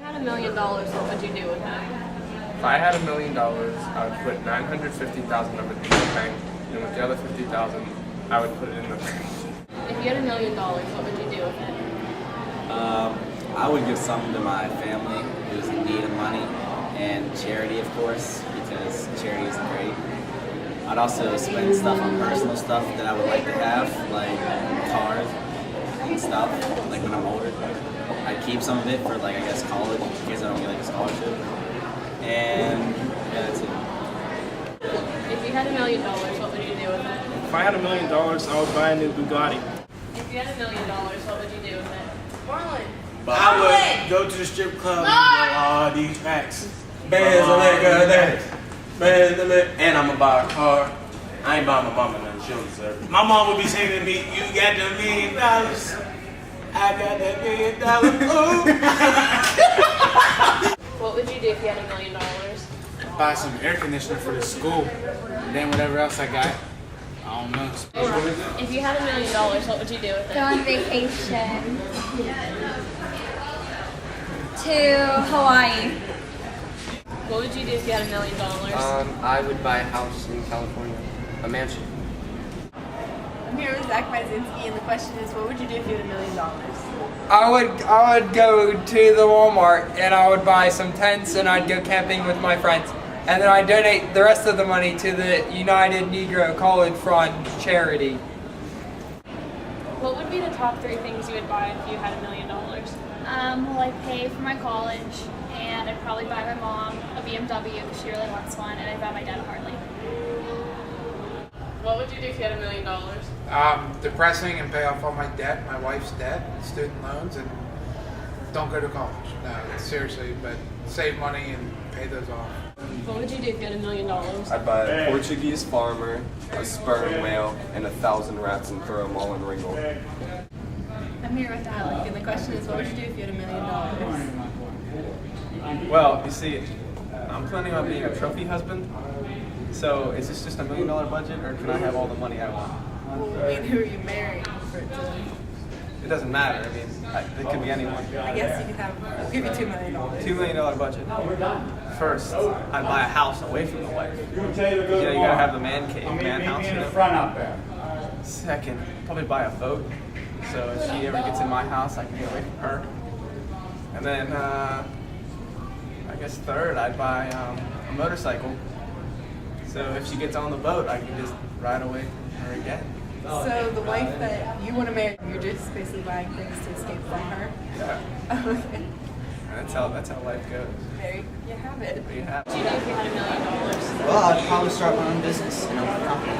you had $1,000,000, what would you do with it? If I had $1,000,000, I would put 950,000 of it in the bank, and with the other 50,000, I would put it in the bank. If you had $1,000,000, what would you do with it? I would give something to my family who's in need of money, and charity, of course, because charity is great. I'd also spend stuff on personal stuff that I would like to have, like cars and stuff, like when I'm older. I'd keep some of it for, like, I guess college, in case I don't get like a scholarship. And yeah, that's it. If you had $1,000,000, what would you do with it? If I had $1,000,000, I would buy a new Bugatti. If you had $1,000,000, what would you do with it? Marlon. I would go to the strip club and get all these racks. Bands of liquor, dance. Bands of liquor. And I'm gonna buy a car. I ain't buying my mama nothing. She don't deserve it. My mom would be saying to me, "You got the $1,000,000. I got that $1,000,000. Ooh." What would you do if you had $1,000,000? Buy some air conditioner for the school, and then whatever else I got, I don't know. If you had $1,000,000, what would you do with Go it? on vacation to Hawaii. What would you do if you had $1,000,000? I would buy a house in California, a mansion. I'm here with Zach Mazinski, and the question is, what would you do if you had $1,000,000? I would go to the Walmart and I would buy some tents and I'd go camping with my friends. And then I'd donate the rest of the money to the United Negro College Fund charity. What would be the top 3 things you would buy if you had $1,000,000? Well, I'd pay for my college, and I'd probably buy my mom a BMW because she really wants one, and I'd buy my dad a Harley. What would you do if you had $1,000,000? Depressing and pay off all my debt, my wife's debt, student loans, and don't go to college. No, seriously, but save money and pay those off. What would you do if you had $1,000,000? I'd buy a Portuguese farmer, a sperm whale, and 1,000 rats and throw them all in Ringgold. I'm here with Alec, and the question is, what would you do if you had $1,000,000? Well, you see, I'm planning on being a trophy husband. So is this just a $1,000,000 budget, or can I have all the money I want? Well, I mean, who are you marrying for it to? It doesn't matter. I mean, it could be anyone. I guess you could have, I'll give you $2,000,000. $2,000,000 budget. First, I'd buy a house away from the wife. You gotta have the man cave, man house. In the front up there. Second, probably buy a boat. So if she ever gets in my house, I can get away from her. And then, I guess third, I'd buy a motorcycle. So if she gets on the boat, I can just ride away from her again. So the wife that you want to marry, you're just basically buying things to escape from her? Yeah. Okay. That's how life goes. There you have it. There you have What would you do if you had $1,000,000? Well, I'd probably start my own business and open a company.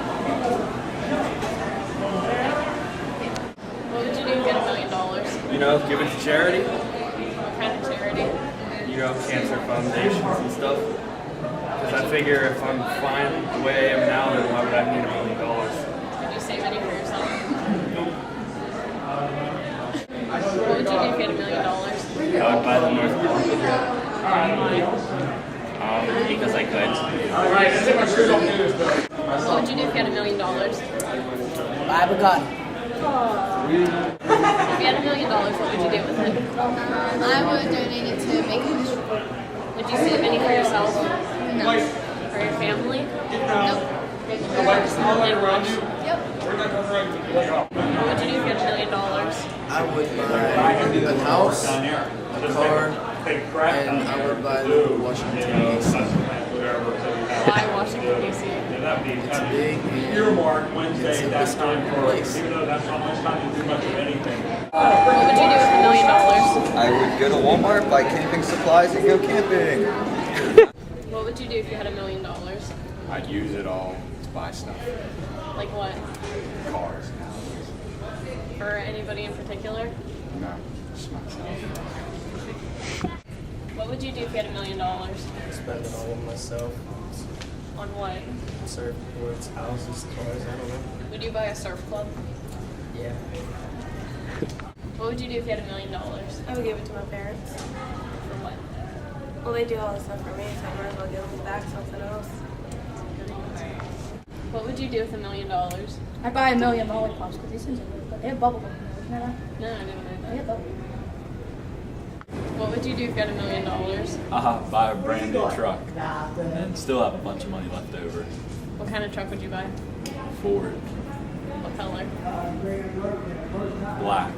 What would you do if you had $1,000,000? You know, give it to charity. What kind of charity? You know, cancer foundations and stuff. Because I figure if I'm fine the way I am now, then why would I need $1,000,000? Would you save any for yourself? What would you do if you had $1,000,000? I would buy the North Pole. Because I could. What would you do if you had $1,000,000? Buy a Bugatti. If you had $1,000,000, what would you do with it? I would donate it to make Would you save any for yourself? No. For your family? Nope. And Rush? Yep. What would you do if you had $1,000,000? I would buy a house, a car, and I would buy the Washington DC. Why Washington, D.C.? It's big and it's a historic place. What would you do with $1,000,000? I would go to Walmart, buy camping supplies, and go camping. What would you do if you had $1,000,000? I'd use it all to buy stuff. Like what? Cars. For anybody in particular? No, just myself. What would you do if you had $1,000,000? Spend it all on myself. On what? Surfboards, houses, cars, I don't know. Would you buy a surf club? Yeah. What would you do if you had $1,000,000? I would give it to my parents. For what? Well, they do all this stuff for me, so I might as well give them back something else. What would you do with $1,000,000? I'd buy 1,000,000 lollipops because these things are really good. They have bubble gum. Isn't that right? No, I didn't know They that. have bubble gum. What would you do if you had $1 million? Buy a brand new truck and still have a bunch of money left over. What kind of truck would you buy? Ford. What color? Black.